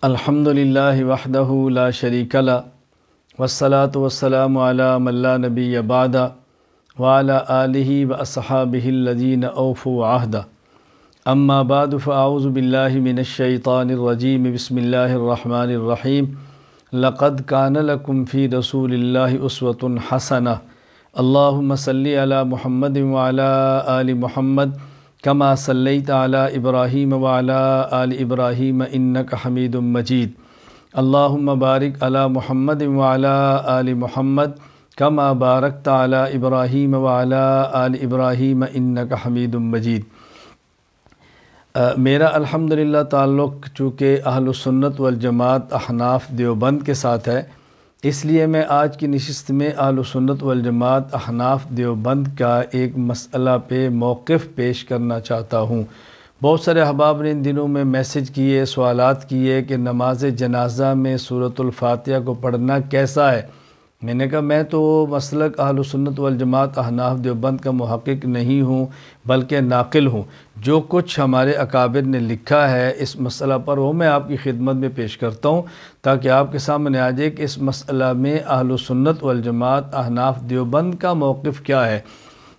الحمدللہ وحدہ لا شریک لہ والصلاة والسلام علی من لا نبی بعدہ وعلی آلہ واصحابہ الذین اوفوا عہدہ اما بعد فاعوذ باللہ من الشیطان الرجیم بسم اللہ الرحمن الرحیم لقد کان لکم فی رسول اللہ اسوۃ حسنہ اللہم صلی علی محمد وعلی آل محمد کما صلیت علی ابراہیم وعلی آل ابراہیم انک حمید مجید اللہم بارک علی محمد وعلی آل محمد کما بارکت علی ابراہیم وعلی آل ابراہیم انک حمید مجید۔ میرا الحمدللہ تعلق چونکہ اہل سنت والجماعت احناف دیوبند کے ساتھ ہے، اس لیے میں آج کی نشست میں اہل سنت والجماعت احناف دیوبند کا ایک مسئلہ پہ موقف پیش کرنا چاہتا ہوں۔ بہت سارے احباب نے ان دنوں میں میسج کیے، سوالات کیے کہ نماز جنازہ میں سورۃ الفاتحہ کو پڑھنا کیسا ہے۔ میں نے کہا میں تو مسلک اہل سنت والجماعت احناف دیوبند کا محقق نہیں ہوں بلکہ ناقل ہوں۔ جو کچھ ہمارے اکابر نے لکھا ہے اس مسئلہ پر وہ میں آپ کی خدمت میں پیش کرتا ہوں تاکہ آپ کے سامنے آ جائے کہ اس مسئلہ میں اہل سنت والجماعت احناف دیوبند کا موقف کیا ہے،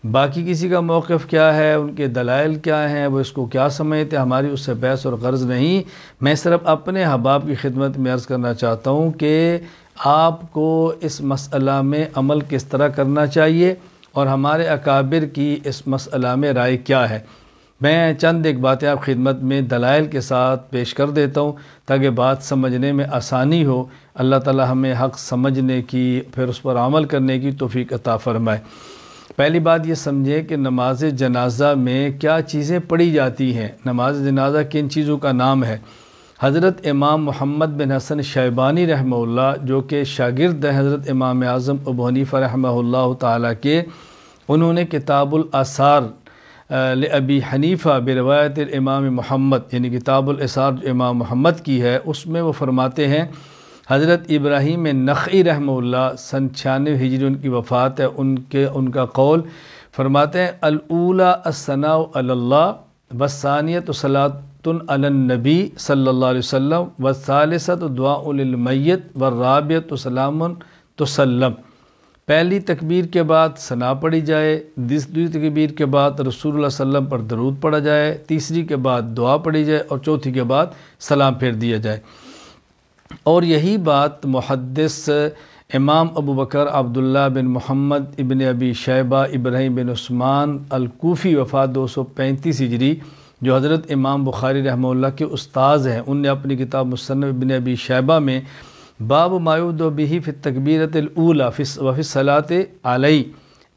باقی کسی کا موقف کیا ہے، ان کے دلائل کیا ہیں، وہ اس کو کیا سمجھتے ہیں، ہماری اس سے بحث اور غرض نہیں۔ میں صرف اپنے احباب کی خدمت میں عرض کرنا چاہتا ہوں کہ آپ کو اس مسئلہ میں عمل کس طرح کرنا چاہیے اور ہمارے اکابر کی اس مسئلہ میں رائے کیا ہے۔ میں چند ایک باتیں آپ خدمت میں دلائل کے ساتھ پیش کر دیتا ہوں تاکہ بات سمجھنے میں آسانی ہو۔ اللہ تعالی ہمیں حق سمجھنے کی پھر اس پر عمل کرنے کی توفیق عطا فرمائے۔ پہلی بات یہ سمجھیں کہ نماز جنازہ میں کیا چیزیں پڑھی جاتی ہیں۔ نماز جنازہ کن چیزوں کا نام ہے؟ حضرت امام محمد بن حسن شیبانی رحمہ اللہ جو کہ شاگرد ہیں حضرت امام اعظم ابو حنیفہ رحمہ اللہ تعالیٰ کے، انہوں نے کتاب الآثار لابی حنیفہ بروایت امام محمد یعنی کتاب الآثار جو امام محمد کی ہے، اس میں وہ فرماتے ہیں حضرت ابراہیم نخعی رحمہ اللہ سن 96 ہجری ان کی وفات ہے، ان کا قول فرماتے ہیں الاولی الثناء علی اللہ والثانیۃ صلاۃ علی النبی صلی اللہ علیہ وسلم والثالثۃ دعاء للمیت والرابعۃ سلام تسلم۔ پہلی تکبیر کے بعد ثنا پڑھی جائے، دوسری تکبیر کے بعد رسول اللہ صلی اللہ علیہ وسلم پر درود پڑھا جائے، تیسری کے بعد دعا پڑھی جائے اور چوتھی کے بعد سلام پھیر دیا جائے۔ اور یہی بات محدث امام ابو بکر عبداللہ بن محمد ابن ابی شیبہ ابراہیم بن عثمان الکوفی وفات 235 ہجری جو حضرت امام بخاری رحمہ اللہ کے استاذ ہیں، ان نے اپنی کتاب مصنف ابن ابی شیبہ میں باب ما یبدأ بہ فی التکبیرۃ الاولی وفی الصلاۃ علیہ،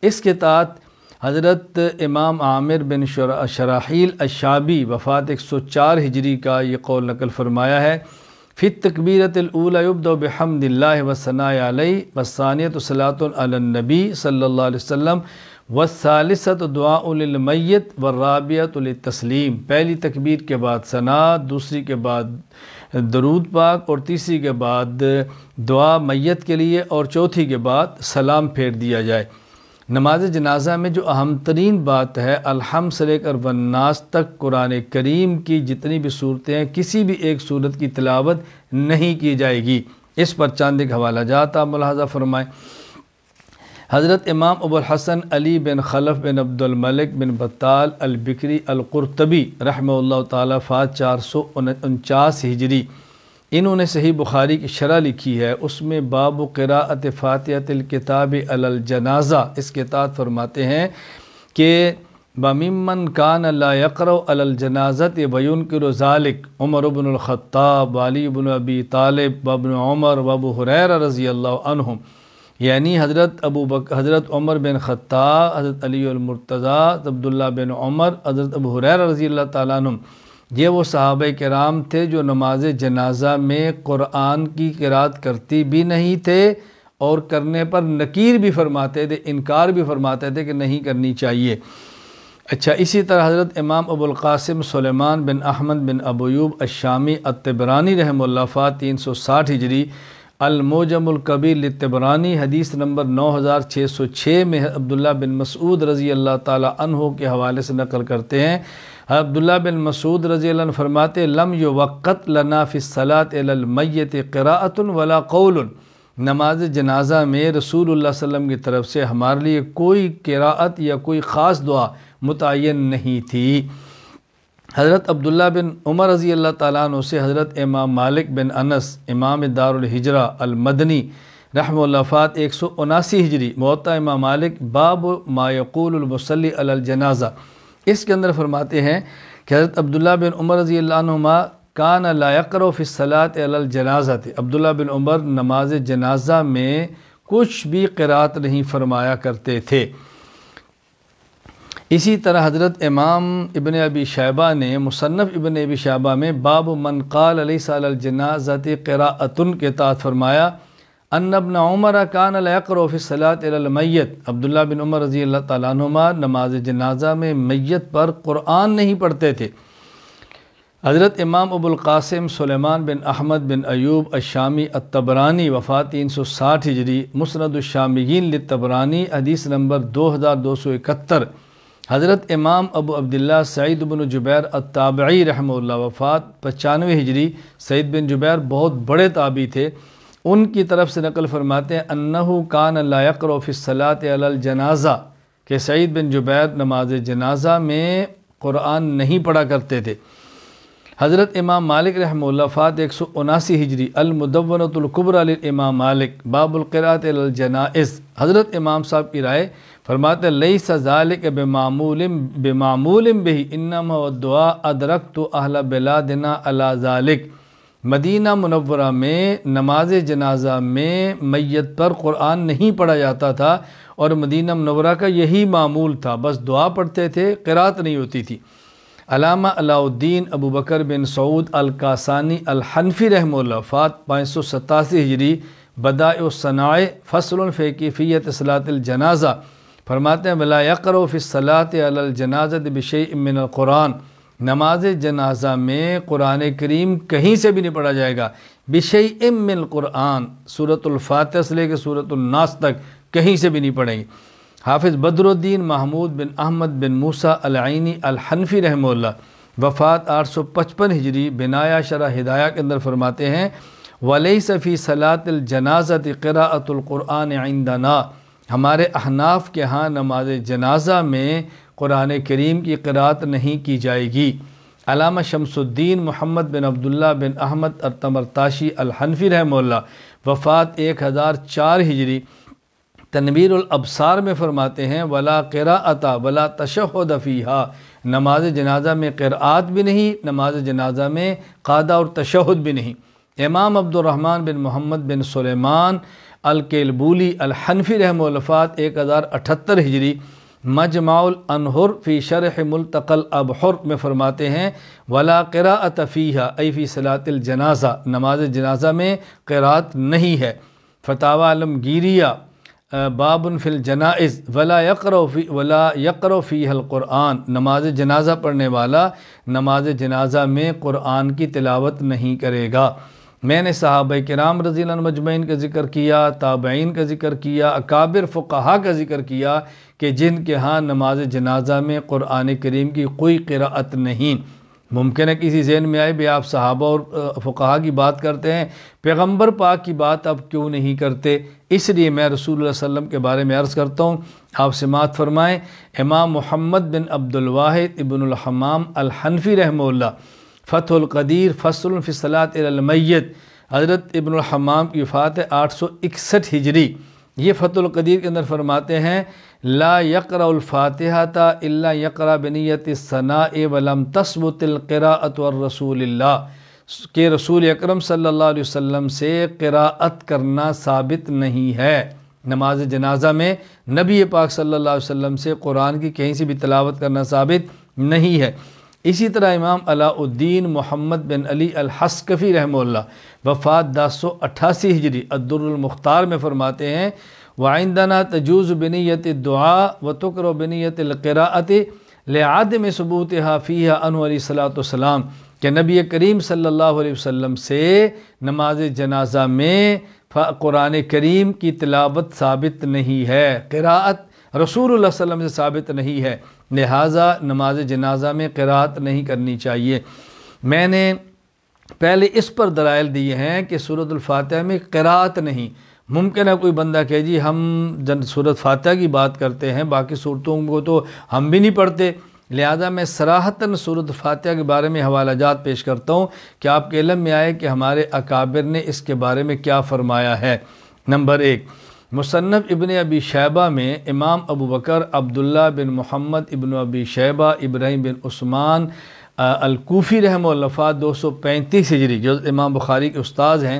اس کے تحت حضرت امام عامر بن شراحیل الشعبی وفات 104 ہجری کا یہ قول نقل فرمایا ہے فی التکبیرۃ الاولی یبدأ بحمد اللہ والثناء علیہ والثانیۃ صلاۃ علی النبی صلی اللہ علیہ وسلم والثالثۃ دعاء للمیت والرابعۃ للتسلیم۔ پہلی تکبیر کے بعد ثنا، دوسری کے بعد درود پاک اور تیسری کے بعد دعا میت کے لیے اور چوتھی کے بعد سلام پھیر دیا جائے۔ نماز جنازہ میں جو اہم ترین بات ہے، الحمد سے لے کر والناس تک قرآن کریم کی جتنی بھی صورتیں ہیں کسی بھی ایک صورت کی تلاوت نہیں کی جائے گی۔ اس پر چند ایک حوالہ جات آپ ملاحظہ فرمائیں۔ حضرت امام ابو الحسن علی بن خلف بن عبد الملک بن بطال البکری القرطبی رحمہ اللہ تعالیٰ فات 449 ہجری، انہوں نے صحیح بخاری کی شرح لکھی ہے، اس میں باب قراءۃ فاتحۃ الکتاب علی الجنازہ، اس کے تحت فرماتے ہیں کہ وَمِمَّنْ كَانَ لَا يَقْرَأُ عَلَى الْجَنَازَةِ وَيُنْكِرُ ذَلِكَ عمر بن الخطاب وعلی بن ابی طالب وابن عمر وابو ہریرہ رضی اللہ عنہم، یعنی حضرت عمر بن خطاب، حضرت علی المرتضیٰ، عبداللہ بن عمر، حضرت ابو ہریرہ رضی اللہ تعالیٰ عنہم، یہ وہ صحابہ کرام تھے جو نماز جنازہ میں قرآن کی قرات کرتی بھی نہیں تھے اور کرنے پر نکیر بھی فرماتے تھے، انکار بھی فرماتے تھے کہ نہیں کرنی چاہیے۔ اچھا، اسی طرح حضرت امام ابو القاسم سلیمان بن احمد بن ابو ایوب الشامی الطبرانی رحمہ اللہ فات 360 ہجری، الموجم الکبیر للطبرانی حدیث نمبر 9606 میں عبداللہ بن مسعود رضی اللہ تعالی عنہ کے حوالے سے نقل کرتے ہیں عبداللہ بن مسعود رضی اللہ عنہ فرماتے لم یوقت لنا فی الصلاۃ علی المیت قراءۃ ولا قول، نماز جنازہ میں رسول اللہ صلی اللہ علیہ وسلم کی طرف سے ہمارے لیے کوئی قراءت یا کوئی خاص دعا متعین نہیں تھی۔ حضرت عبداللہ بن عمر رضی اللہ تعالیٰ عنہ سے حضرت امام مالک بن انس امام دار الہجرہ المدنی رحمہ اللہ وفات 179 ہجری، موطا امام مالک باب ما یقول المصلی علی الجنازہ، اس کے اندر فرماتے ہیں کہ حضرت عبداللہ بن عمر رضی اللہ عنہما کان لا یقرأ فی الصلاۃ علی الجنازہ، عبداللہ بن عمر نماز جنازہ میں کچھ بھی قرات نہیں فرمایا کرتے تھے۔ اسی طرح حضرت امام ابن ابی شیبہ نے مصنف ابن ابی شیبہ میں باب من قال لیس علی الجنازۃ قراءۃ کے تحت فرمایا ان ابن عمر کان لا یقرأ فی الصلاۃ علی المیت، عبداللہ بن عمر رضی اللہ تعالیٰ عنہما نماز جنازہ میں میت پر قرآن نہیں پڑھتے تھے۔ حضرت امام ابو القاسم سلیمان بن احمد بن ایوب الشامی الطبرانی وفات 360 ہجری، مسند الشامیین للطبرانی حدیث نمبر 2271۔ حضرت امام ابو عبداللہ سعید بن جبیر التابعی رحمہ اللہ وفات 95 ہجری، سعید بن جبیر بہت بڑے تابعی تھے، ان کی طرف سے نقل فرماتے ہیں انہو کان لا یقرأ فی الصلاۃ علی الجنازہ، کہ سعید بن جبیر نماز جنازہ میں قرآن نہیں پڑھا کرتے تھے۔ حضرت امام مالک رحمہ اللہ وفات 179 ہجری، المدونۃ الکبریٰ للامام مالک باب القراءۃ علی الجنائز، حضرت امام صاحب کی رائے فرماتے لیس ذالک بمعمول بہ انما الدعاء ادرکت اہل بلادنا علی ذالک، مدینہ منورہ میں نماز جنازہ میں میت پر قرآن نہیں پڑھا جاتا تھا، اور مدینہ منورہ کا یہی معمول تھا، بس دعا پڑھتے تھے، قرات نہیں ہوتی تھی۔ علامہ علاء الدین ابو بکر بن سعود القاسانی الحنفی رحمہ اللہ وفات 587 ہجری، بدائع الصنائع فصل فی کیفیت صلاۃ الجنازہ فرماتے ہیں ولا یقرأ فی الصلاۃ علی الجنازۃ بشیء من القرآن، نماز جنازہ میں قرآن کریم کہیں سے بھی نہیں پڑھا جائے گا، بشیء من القرآن، سورۃ الفاتحہ سے لے کے سورۃ الناس تک کہیں سے بھی نہیں پڑھیں گے۔ حافظ بدر الدین محمود بن احمد بن موسیٰ العینی الحنفی رحمہ اللہ وفات 855 ہجری، بنایا شرح ہدایہ کے اندر فرماتے ہیں وَلَيْسَ فِي صَلَاةِ الْجَنَازَةِ قِرَاءَةُ الْقُرْآنِ عِنْدَنَا، ہمارے احناف کے ہاں نماز جنازہ میں قرآن کریم کی قرات نہیں کی جائے گی۔ علامہ شمس الدین محمد بن عبداللہ بن احمد التمرتاشی الحنفی رحمہ اللہ وفات 1004 ہجری، تنویر الابصار میں فرماتے ہیں ولا قراءۃ ولا تشہد فیہا، نماز جنازہ میں قرات بھی نہیں، نماز جنازہ میں قعدہ اور تشہد بھی نہیں۔ امام عبد الرحمن بن محمد بن سلیمان الکیلبولی الحنفی رحمہ اللہ وفات 1078 ہجری، مجمع الانہر فی شرح ملتقى الابحر میں فرماتے ہیں ولا قراءۃ فیہا ای فی صلاۃ الجنازہ، نماز جنازہ میں قرات نہیں ہے۔ فتاوی عالمگیریہ باب فی الجنائز ولا یقرأ فیہا القرآن، نماز جنازہ پڑھنے والا نماز جنازہ میں قرآن کی تلاوت نہیں کرے گا۔ میں نے صحابہ کرام رضی اللہ عنہ مجمعین کا ذکر کیا، تابعین کا ذکر کیا، اکابر فقہا کا ذکر کیا کہ جن کے ہاں نماز جنازہ میں قرآن کریم کی کوئی قراءت نہیں۔ ممکن ہے کسی ذہن میں آئے بھی آپ صحابہ اور فقہا کی بات کرتے ہیں، پیغمبر پاک کی بات آپ کیوں نہیں کرتے؟ اس لیے میں رسول اللہ صلی اللہ علیہ وسلم کے بارے میں عرض کرتا ہوں، آپ سماعت فرمائیں۔ امام محمد بن عبد الواحد ابن الحمام الحنفی رحمہ اللہ، فتح القدیر فصل فی الصلاۃ علی المیت، حضرت ابن الحمام کی وفات ہے 861 ہجری، یہ فتح القدیر کے اندر فرماتے ہیں لا یقرأ الفاتحۃ الا یقرأ بنیت الثناء ولم تثبت القراءۃ والرسول اللہ، کہ رسول اکرم صلی اللہ علیہ وسلم سے قراءت کرنا ثابت نہیں ہے۔ نماز جنازہ میں نبی پاک صلی اللہ علیہ وسلم سے قرآن کی کہیں سے بھی تلاوت کرنا ثابت نہیں ہے۔ اسی طرح امام علاء الدین محمد بن علی الحسکفی رحمہ اللہ وفات 1088 ہجری، الدر المختار میں فرماتے ہیں وعندنا تجوز بنیت الدعاء وتکر بنیت القراءۃ لعدم ثبوتها فیہا عنہ علیہ الصلوۃ والسلام، کہ نبی کریم صلی اللہ علیہ وسلم سے نماز جنازہ میں قرآن کریم کی تلاوت ثابت نہیں ہے، قراءت رسول اللہ صلی اللہ علیہ وسلم سے ثابت نہیں ہے، لہٰذا نماز جنازہ میں قرات نہیں کرنی چاہیے۔ میں نے پہلے اس پر دلائل دیے ہیں کہ سورۃ الفاتحہ میں قرات نہیں۔ ممکن ہے کوئی بندہ کہ جی ہم سورۃ فاتحہ کی بات کرتے ہیں، باقی صورتوں کو تو ہم بھی نہیں پڑھتے، لہذا میں صراحتاً سورۃ فاتحہ کے بارے میں حوالہ جات پیش کرتا ہوں کہ آپ کے علم میں آئے کہ ہمارے اکابر نے اس کے بارے میں کیا فرمایا ہے۔ نمبر 1، مصنف ابن ابی شیبہ میں امام ابو بکر عبداللہ بن محمد ابن ابی شیبہ ابراہیم بن عثمان الکوفی رحمہ اللہ وفات 235 ہجری، جو امام بخاری کے استاذ ہیں،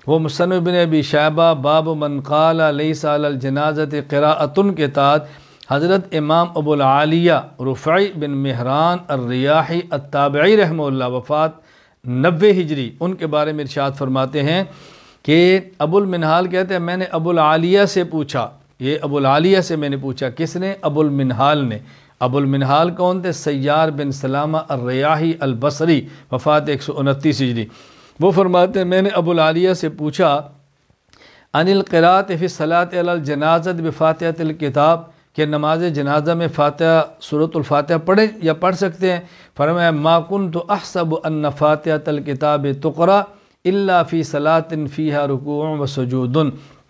وہ مصنف ابن ابی شیبہ باب من قال لیس علی الجنازۃ قراءۃ کے تحت حضرت امام ابو العالیہ رفعی بن مہران الریاحی التابعی رحمہ اللہ وفات 90 ہجری، ان کے بارے میں ارشاد فرماتے ہیں کہ ابو المنہال کہتے ہیں میں نے ابو العالیہ سے پوچھا، یہ ابو العالیہ سے میں نے پوچھا، کس نے؟ ابو المنہال نے۔ ابو المنہال کون تھے؟ سیار بن سلامہ الریاحی البصری وفات 129 ہجری۔ وہ فرماتے ہیں میں نے ابو العالیہ سے پوچھا عن القراءۃ فی الصلاۃ علی الجنازۃ بفاتحۃ الکتاب، کہ نماز جنازہ میں فاتحہ سورۃ الفاتحہ پڑھیں یا پڑھ سکتے ہیں؟ فرمایا ما کنت احسب ان فاتحۃ الکتاب تقرأ الا فی صلاۃ فیہا رکوع و سجود،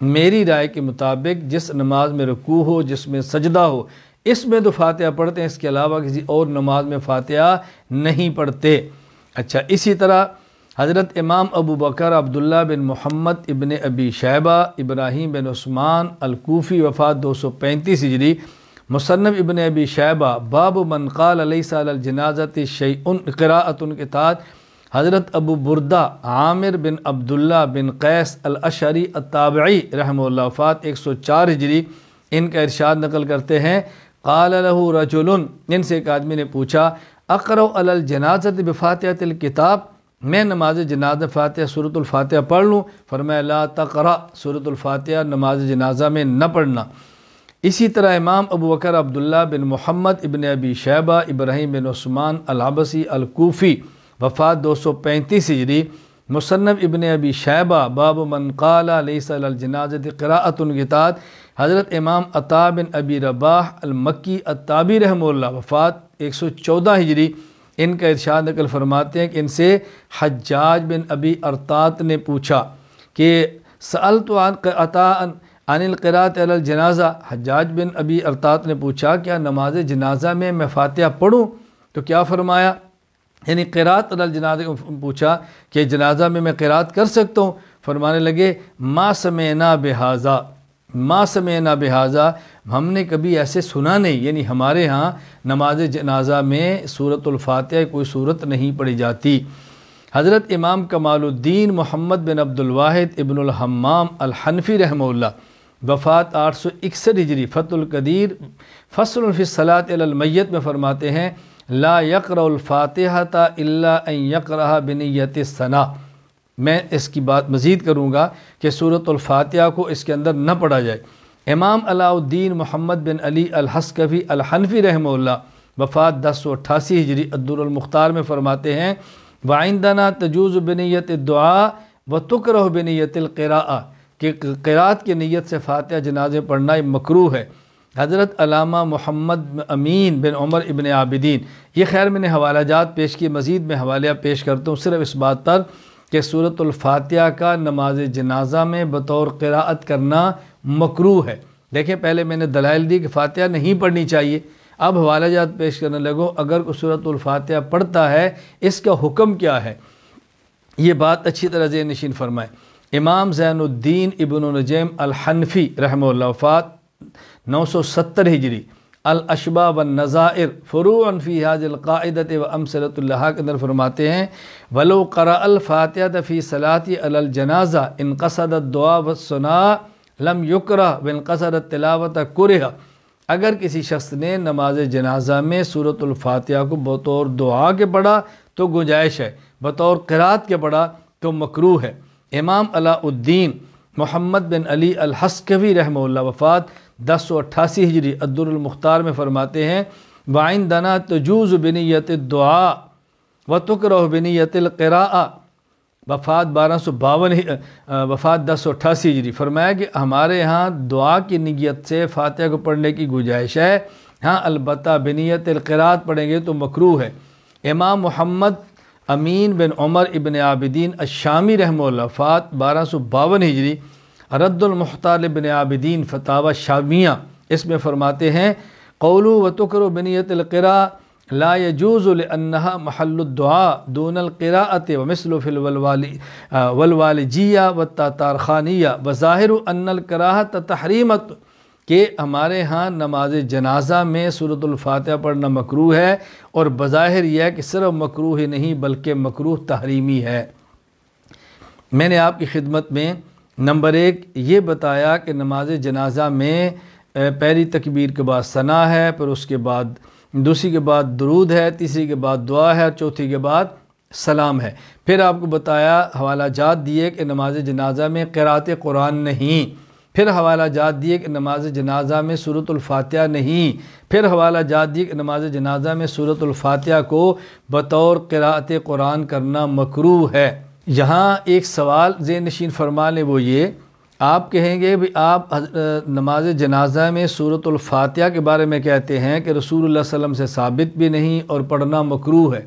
میری رائے کے مطابق جس نماز میں رکوع ہو، جس میں سجدہ ہو، اس میں تو فاتحہ پڑھتے ہیں، اس کے علاوہ کسی اور نماز میں فاتحہ نہیں پڑھتے۔ اچھا، اسی طرح حضرت امام ابو بکر عبداللہ بن محمد ابن ابی شیبہ ابراہیم بن عثمان الکوفی وفات 235 ہجری، مصنف ابن ابی شیبہ باب من قال لیس علی الجنازۃ شیء قراءۃ کے تحت حضرت ابو بردہ عامر بن عبداللہ بن قیس الاشعری التابعی رحمہ اللہ وفات 104 ہجری، ان کا ارشاد نقل کرتے ہیں قال له رجل، ان سے ایک آدمی نے پوچھا اقرأ علی الجنازۃ بفاتحۃ الکتاب، میں نماز جنازہ فاتحہ سورۃ الفاتحہ پڑھ لوں؟ فرمایا لا تقرأ، سورۃ الفاتحہ نماز جنازہ میں نہ پڑھنا۔ اسی طرح امام ابو بکر عبداللہ بن محمد ابن ابی شیبہ ابراہیم بن عثمان العبسی الکوفی وفات 235 ہجری، مصنف ابن ابی شیبہ باب من قال لیس علی الجنازۃ قراءۃ کے تحت حضرت امام عطا بن ابی رباح المکی التابعی رحمہ اللہ وفات 114 ہجری، ان کا ارشاد نقل فرماتے ہیں کہ ان سے حجاج بن ابی ارطاط نے پوچھا کہ سألت عطا عن القراءۃ علی الجنازہ، حجاج بن ابی ارطاط نے پوچھا کیا نماز جنازہ میں میں فاتحہ پڑھوں؟ تو کیا فرمایا؟ یعنی قراءت علی الجنازہ کو پوچھا کہ جنازہ میں میں قراءت کر سکتا ہوں؟ فرمانے لگے ما سمعنا بہذا، ما سمعنا بہذا، ہم نے کبھی ایسے سنا نہیں، یعنی ہمارے ہاں نماز جنازہ میں سورۃ الفاتحہ کوئی صورت نہیں پڑھی جاتی۔ حضرت امام کمال الدین محمد بن عبد الواحد ابن الحمام الحنفی رحمہ اللہ وفات 861 ہجری، فتح القدیر فصل فی الصلاۃ علی المیت میں فرماتے ہیں لا یقرأ الفاتحۃ الا ان یقرأ بنیت الثناء، میں اس کی بات مزید کروں گا کہ سورۃ الفاتحہ کو اس کے اندر نہ پڑھا جائے۔ امام علاء الدین محمد بن علی الحسکفی الحنفی رحمہ اللہ وفات 1088 ہجری الدر المختار میں فرماتے ہیں وعندنا تجوز بنیت الدعاء وتکرہ بنیت القراءہ، کہ قراءت کی نیت سے فاتحہ جنازے پڑھنا مکروہ ہے۔ حضرت علامہ محمد امین بن عمر ابن عابدین، یہ خیر میں نے حوالہ جات پیش کی، مزید میں حوالہ پیش کرتا ہوں صرف اس بات پر کہ سورۃ الفاتحہ کا نماز جنازہ میں بطور قراءت کرنا مکروہ ہے۔ دیکھیں پہلے میں نے دلائل دی کہ فاتحہ نہیں پڑھنی چاہیے، اب حوالہ جات پیش کرنے لگو اگر کوئی سورۃ الفاتحہ پڑھتا ہے اس کا حکم کیا ہے، یہ بات اچھی طرح ذہن نشین فرمائیں۔ امام زین الدین ابن نجیم الحنفی رحمہ اللہ وفات 970 ہجری، الاشباح والنظائر فروع فی هذه القاعدۃ وامثلۃ لها کے اندر فرماتے ہیں ولو قرأ الفاتحۃ فی صلاۃ علی الجنازہ ان قصد الدعاء والثناء لم یکرہ وان قصد التلاوۃ کرہ، اگر کسی شخص نے نماز جنازہ میں سورۃ الفاتحہ کو بطور دعا کے پڑھا تو گنجائش ہے، بطور قرات کے پڑھا تو مکروہ ہے۔ امام علاء الدین محمد بن علی الحسکوی رحمہ اللہ وفات 1088 ہجری الدر المختار میں فرماتے ہیں وعندنا تجوز بنیت الدعاء وتکرہ بنیت القراءہ، وفات 1252 وفات 1088 ہجری۔ فرمایا کہ ہمارے یہاں دعا کی نیت سے فاتحہ کو پڑھنے کی گنجائش ہے، ہاں البتہ بنیت القراءت پڑھیں گے تو مکروہ ہے۔ امام محمد امین بن عمر ابن عابدین الشامی رحمہ اللہ وفات 1252 ہجری، رد المختار ابن عابدین فتاوی شامیہ، اس میں فرماتے ہیں قولوا وتکروا بنیت القراء لا يجوز لأنها محل الدعاء دون القراءة ومثل في والوالجية والتاتارخانية وظاہر ان الکراہۃ تحریمت، کہ ہمارے ہاں نماز جنازہ میں سورۃ الفاتحہ پڑھنا مکروہ ہے، اور بظاہر یہ ہے کہ صرف مکروہ ہی نہیں بلکہ مکروہ تحریمی ہے۔ میں نے آپ کی خدمت میں نمبر 1 یہ بتایا کہ نماز جنازہ میں پہلی تکبیر کے بعد ثنا ہے، پھر اس کے بعد دوسری کے بعد درود ہے، تیسری کے بعد دعا ہے، چوتھی کے بعد سلام ہے۔ پھر آپ کو بتایا حوالہ جات دیے کہ نماز جنازہ میں قراءت قرآن نہیں، پھر حوالہ جات دیے کہ نماز جنازہ میں سورۃ الفاتحہ نہیں، پھر حوالہ جات دیے کہ نماز جنازہ میں سورۃ الفاتحہ کو بطور قراءت قرآن کرنا مکروہ ہے۔ یہاں ایک سوال ذہن نشین فرما لیں، وہ یہ آپ کہیں گے بھی آپ نماز جنازہ میں سورۃ الفاتحہ کے بارے میں کہتے ہیں کہ رسول اللہ صلی اللہ علیہ وسلم سے ثابت بھی نہیں اور پڑھنا مکروہ ہے،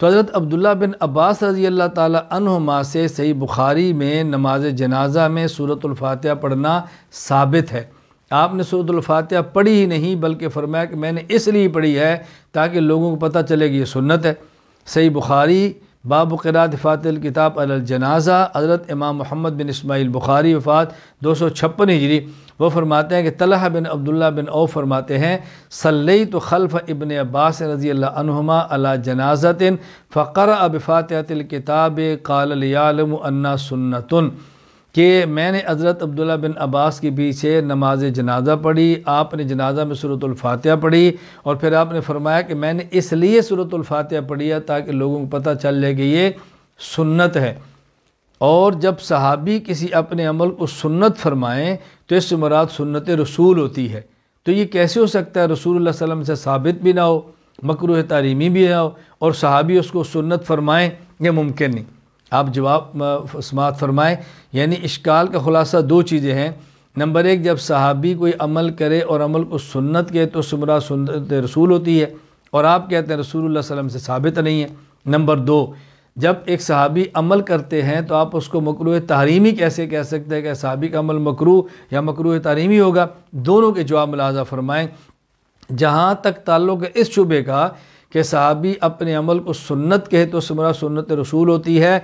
تو حضرت عبداللہ بن عباس رضی اللہ تعالی عنہما سے صحیح بخاری میں نماز جنازہ میں سورۃ الفاتحہ پڑھنا ثابت ہے۔ آپ نے سورۃ الفاتحہ پڑھی ہی نہیں بلکہ فرمایا کہ میں نے اس لیے پڑھی ہے تاکہ لوگوں کو پتہ چلے کہ یہ سنت ہے۔ صحیح بخاری باب قراءت فاتحہ الکتاب علی الجنازہ، حضرت امام محمد بن اسماعیل بخاری وفات 256 ہجری، وہ فرماتے ہیں کہ طلحہ بن عبداللہ بن عوف فرماتے ہیں صلیت خلف ابن عباس رضی اللہ عنہما علی جنازۃ فقرأ بفاتحۃ الکتاب قال لیعلم انہا سنۃ، کہ میں نے حضرت عبداللہ بن عباس کے پیچھے نماز جنازہ پڑھی، آپ نے جنازہ میں سورۃ الفاتحہ پڑھی، اور پھر آپ نے فرمایا کہ میں نے اس لیے سورۃ الفاتحہ پڑھی ہے تاکہ لوگوں کو پتہ چل جائے کہ یہ سنت ہے۔ اور جب صحابی کسی اپنے عمل کو سنت فرمائیں تو اس سے مراد سنت رسول ہوتی ہے، تو یہ کیسے ہو سکتا ہے رسول اللہ صلی اللہ علیہ وسلم سے ثابت بھی نہ ہو، مکروہ تحریمی بھی نہ ہو، اور صحابی اس کو سنت فرمائیں؟ یہ ممکن نہیں۔ آپ جواب سماعت فرمائیں، یعنی اشکال کا خلاصہ 2 چیزیں ہیں۔ نمبر 1، جب صحابی کوئی عمل کرے اور عمل کو سنت کہے تو اس سے مراد سنت رسول ہوتی ہے، اور آپ کہتے ہیں رسول اللہ صلی اللہ علیہ وسلم سے ثابت نہیں ہے۔ نمبر 2، جب ایک صحابی عمل کرتے ہیں تو آپ اس کو مکروہ تحریمی کیسے کہہ سکتے ہیں کہ صحابی کا عمل مکروہ یا مکروہ تحریمی ہوگا؟ دونوں کے جواب ملاحظہ فرمائیں۔ جہاں تک تعلق ہے اس شبے کا کہ صحابی اپنے عمل کو سنت کہے تو اس سے مراد سنت رسول ہوتی ہے،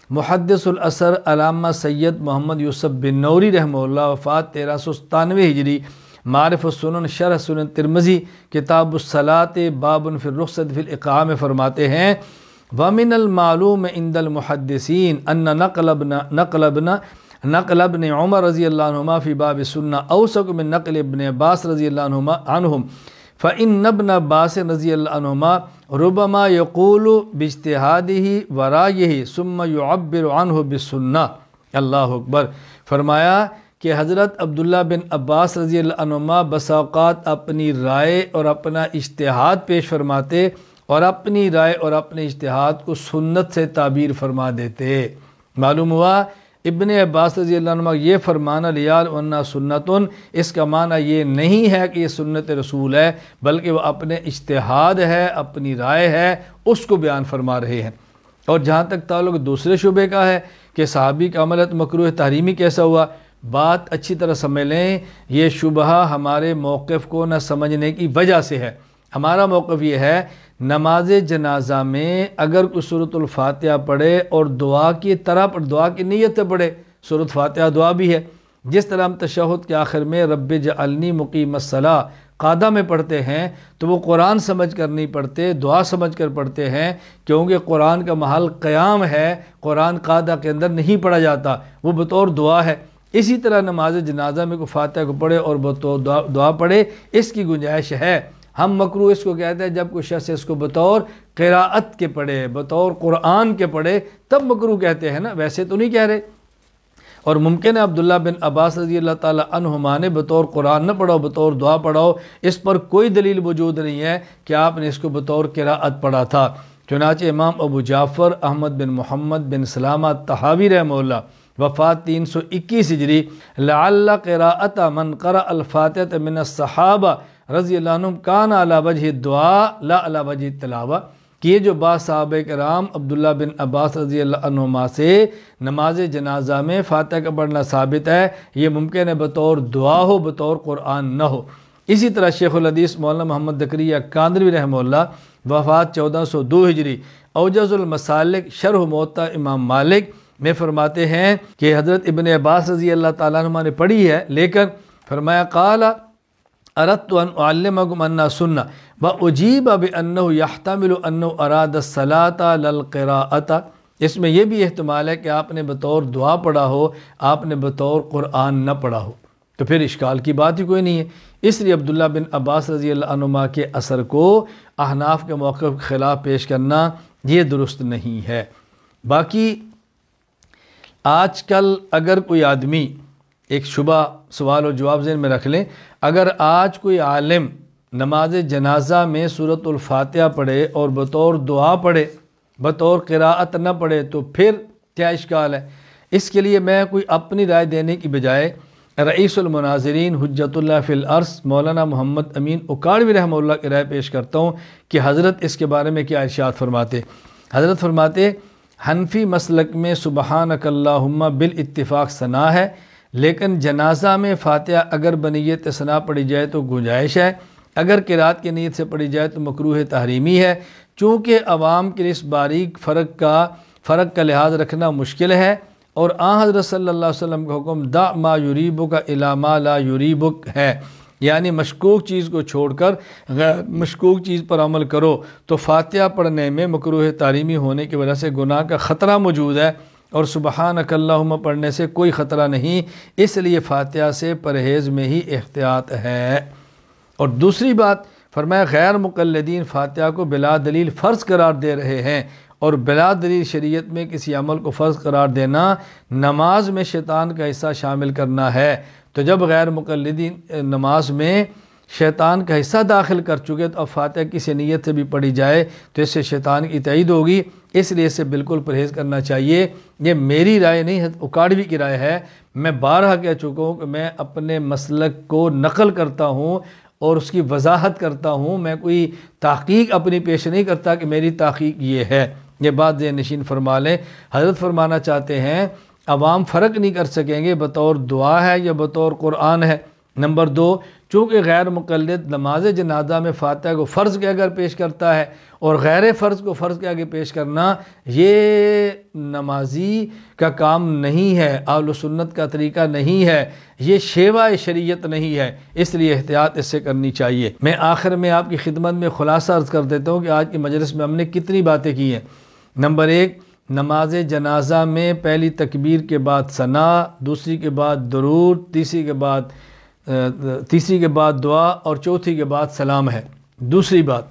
محدث الاثر علامہ سید محمد یوسف بن نوری رحمہ اللہ وفات 1397 ہجری، معارف السنن شرح سنن ترمذی کتاب الصلاۃ باب فی الرخصۃ فی الاقامہ میں فرماتے ہیں وَمِنَ الْمَعْلُومِ عِنْدَ الْمُحَدِّثِينَ أَنَّ نقل ابن عمر رضی اللہ عنہما فی باب السنہ اوثق من نقل ابن عباس رضی اللہ عنہم فإن ابن عباس رضی اللہ عنہما ربما یقول باجتہادہ ورائہ ثم یعبر عنہ بالسنہ۔ اللہ اکبر۔ فرمایا کہ حضرت عبداللہ بن عباس رضی اللہ عنہما بس اوقات اپنی رائے اور اپنا اجتہاد پیش فرماتے اور اپنی رائے اور اپنے اجتہاد کو سنت سے تعبیر فرما دیتے۔ معلوم ہوا ابن عباس رضی اللہ عنہ یہ فرمانا لیال انہا سنتن، اس کا معنی یہ نہیں ہے کہ یہ سنت رسول ہے، بلکہ وہ اپنے اجتہاد ہے، اپنی رائے ہے، اس کو بیان فرما رہے ہیں۔ اور جہاں تک تعلق دوسرے شعبے کا ہے کہ صحابی کا عمل مکروہ تحریمی کیسا ہوا، بات اچھی طرح سمجھ لیں، یہ شبہ ہمارے موقف کو نہ سمجھنے کی وجہ سے ہے۔ ہمارا موقف یہ ہے نماز جنازہ میں اگر کوئی سورۃ الفاتحہ پڑھے اور دعا کی طرح پر دعا کی نیت سے پڑھے، سورۃ فاتحہ دعا بھی ہے، جس طرح ہم تشہد کے آخر میں رب جعلنی مقیم الصلاۃ قادہ میں پڑھتے ہیں تو وہ قرآن سمجھ کر نہیں پڑھتے، دعا سمجھ کر پڑھتے ہیں، کیونکہ قرآن کا محل قیام ہے، قرآن قادہ کے اندر نہیں پڑھا جاتا، وہ بطور دعا ہے۔ اسی طرح نماز جنازہ میں کوئی فاتحہ کو پڑھے اور بطور دعا پڑھے، اس کی گنجائش ہے۔ ہم مکروہ اس کو کہتے ہیں جب کوئی شخص اس کو بطور قراءت کے پڑھے، بطور قرآن کے پڑھے، تب مکروہ کہتے ہیں نا، ویسے تو نہیں کہہ رہے۔ اور ممکن ہے عبداللہ بن عباس رضی اللہ تعالی عنہما نے بطور قرآن نہ پڑھاؤ، بطور دعا پڑھاؤ، اس پر کوئی دلیل موجود نہیں ہے کہ آپ نے اس کو بطور قراءت پڑھا تھا، چنانچہ امام ابو جعفر احمد بن محمد بن سلامہ طحاوی رحمہ اللہ وفات 321 ہجری لعل قراءت من قرأ الفاتحة من الصحابہ رضی اللہ عنہم کان علی وجہ الدعاء لا علی وجہ التلاوہ کہ یہ جو بعض صحابہ کرام عبداللہ بن عباس رضی اللہ عنہما سے نماز جنازہ میں فاتحہ کا پڑھنا ثابت ہے، یہ ممکن ہے بطور دعا ہو، بطور قرآن نہ ہو۔ اسی طرح شیخ الحدیث مولانا محمد دکریہ کاندروی رحمہ اللہ وفات 1402 ہجری اوجز المسالک شرح موطا امام مالک میں فرماتے ہیں کہ حضرت ابن عباس رضی اللہ تعالیٰ عنہ نے پڑھی ہے، لیکن فرمایا قال اردت ان اعلمکم انہا سنہ واجیب بانہ یحتمل انہ اراد الصلاۃ للقراءۃ، اس میں یہ بھی احتمال ہے کہ آپ نے بطور دعا پڑھا ہو، آپ نے بطور قرآن نہ پڑھا ہو، تو پھر اشکال کی بات ہی کوئی نہیں ہے۔ اس لیے عبداللہ بن عباس رضی اللہ عنہما کے اثر کو احناف کے موقف کے خلاف پیش کرنا یہ درست نہیں ہے۔ باقی آج کل اگر کوئی آدمی، ایک شبہ سوال و جواب ذہن میں رکھ لیں، اگر آج کوئی عالم نماز جنازہ میں سورۃ الفاتحہ پڑھے اور بطور دعا پڑھے، بطور قراءت نہ پڑھے، تو پھر کیا اشکال ہے؟ اس کے لیے میں کوئی اپنی رائے دینے کی بجائے رئیس المناظرین حجت اللہ فی الارض مولانا محمد امین اکاڑوی رحمہ اللہ کی رائے پیش کرتا ہوں کہ حضرت اس کے بارے میں کیا ارشاد فرماتے۔ حضرت فرماتے حنفی مسلک میں سبحانک اللہم بالاتفاق ثنا ہے، لیکن جنازہ میں فاتحہ اگر بنیت ثنا پڑھی جائے تو گنجائش ہے، اگر قرات کی نیت سے پڑھی جائے تو مکروہ تحریمی ہے، چونکہ عوام کے اس باریک فرق کا لحاظ رکھنا مشکل ہے، اور آن حضرت صلی اللہ علیہ وسلم کا حکم دع ما یریبک الی ما لا یریبک ہے، یعنی مشکوک چیز کو چھوڑ کر غیر مشکوک چیز پر عمل کرو، تو فاتحہ پڑھنے میں مکروہ تحریمی ہونے کی وجہ سے گناہ کا خطرہ موجود ہے، اور سبحانک اللہم پڑھنے سے کوئی خطرہ نہیں، اس لیے فاتحہ سے پرہیز میں ہی احتیاط ہے۔ اور دوسری بات فرمایا غیر مقلدین فاتحہ کو بلا دلیل فرض قرار دے رہے ہیں، اور بلا دلیل شریعت میں کسی عمل کو فرض قرار دینا نماز میں شیطان کا حصہ شامل کرنا ہے، تو جب غیر مقلدین نماز میں شیطان کا حصہ داخل کر چکے تو اب فاتحہ کسی نیت سے بھی پڑھی جائے تو اس سے شیطان کی تائید ہوگی، اس لیے اس سے بالکل پرہیز کرنا چاہیے۔ یہ میری رائے نہیں، اکاڑوی کی رائے ہے، میں بارہا کہہ چکا ہوں کہ میں اپنے مسلک کو نقل کرتا ہوں اور اس کی وضاحت کرتا ہوں، میں کوئی تحقیق اپنی پیش نہیں کرتا کہ میری تحقیق یہ ہے، یہ بات ذہن نشین فرما لیں۔ حضرت فرمانا چاہتے ہیں عوام فرق نہیں کر سکیں گے بطور دعا ہے یا بطور قرآن ہے۔ نمبر 2، چونکہ غیر مقلد نماز جنازہ میں فاتحہ کو فرض کے اگر پیش کرتا ہے اور غیر فرض کو فرض کے آگے پیش کرنا یہ نمازی کا کام نہیں ہے، اہل سنت کا طریقہ نہیں ہے، یہ شیوہ شریعت نہیں ہے، اس لیے احتیاط اس سے کرنی چاہیے۔ میں آخر میں آپ کی خدمت میں خلاصہ عرض کر دیتا ہوں کہ آج کی مجلس میں ہم نے کتنی باتیں کی ہیں۔ نمبر 1، نماز جنازہ میں پہلی تکبیر کے بعد ثنا، دوسری کے بعد درود، تیسری کے بعد دعا اور چوتھی کے بعد سلام ہے۔ دوسری بات،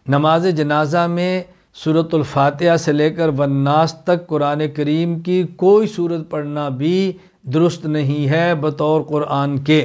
نماز جنازہ میں سورۃ الفاتحہ سے لے کر والناس تک قرآن کریم کی کوئی سورت پڑھنا بھی درست نہیں ہے بطور قرآن کے۔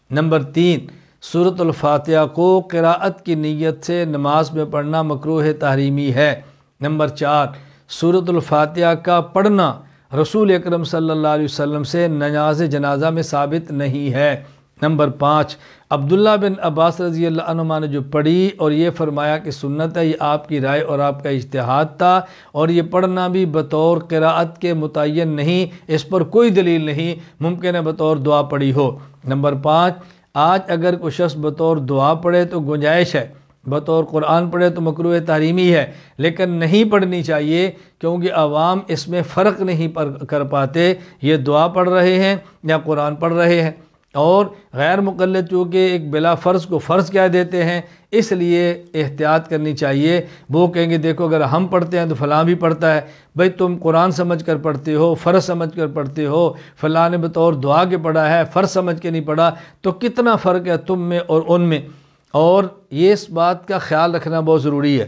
نمبر 3، سورۃ الفاتحہ کو قراءت کی نیت سے نماز میں پڑھنا مکروہ تحریمی ہے۔ نمبر 4، سورۃ الفاتحہ کا پڑھنا رسول اکرم صلی اللہ علیہ وسلم سے نماز جنازہ میں ثابت نہیں ہے۔ نمبر 5، عبداللہ بن عباس رضی اللہ عنہما نے جو پڑھی اور یہ فرمایا کہ سنت ہے، یہ آپ کی رائے اور آپ کا اجتہاد تھا، اور یہ پڑھنا بھی بطور قراءت کے متعین نہیں، اس پر کوئی دلیل نہیں، ممکن ہے بطور دعا پڑھی ہو۔ نمبر 5، آج اگر کوئی شخص بطور دعا پڑھے تو گنجائش ہے، بطور قرآن پڑھے تو مکروہ تحریمی ہے، لیکن نہیں پڑھنی چاہیے کیونکہ عوام اس میں فرق نہیں کر پاتے، یہ دعا پڑھ رہے ہیں یا قرآن پڑھ رہے ہیں، اور غیر مقلد چونکہ ایک بلا فرض کو فرض کہہ دیتے ہیں، اس لیے احتیاط کرنی چاہیے۔ وہ کہیں گے دیکھو اگر ہم پڑھتے ہیں تو فلاں بھی پڑھتا ہے، بھئی تم قرآن سمجھ کر پڑھتے ہو، فرض سمجھ کر پڑھتے ہو، فلاں نے بطور دعا کے پڑھا ہے، فرض سمجھ کے نہیں پڑھا، تو کتنا فرق ہے تم میں اور ان میں، اور یہ اس بات کا خیال رکھنا بہت ضروری ہے۔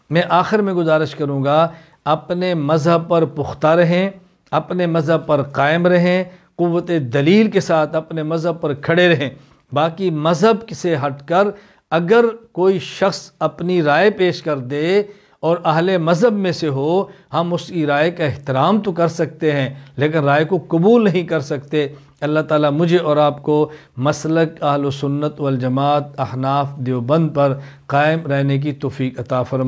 میں آخر میں گزارش کروں گا اپنے مذہب پر پختہ رہیں، اپنے مذہب پر قائم رہیں، قوت دلیل کے ساتھ اپنے مذہب پر کھڑے رہیں۔ باقی مذہب سے ہٹ کر اگر کوئی شخص اپنی رائے پیش کر دے اور اہل مذہب میں سے ہو، ہم اس کی رائے کا احترام تو کر سکتے ہیں لیکن رائے کو قبول نہیں کر سکتے۔ اللہ تعالیٰ مجھے اور آپ کو مسلک اہل سنت والجماعت احناف دیوبند پر قائم رہنے کی توفیق عطا فرمائے۔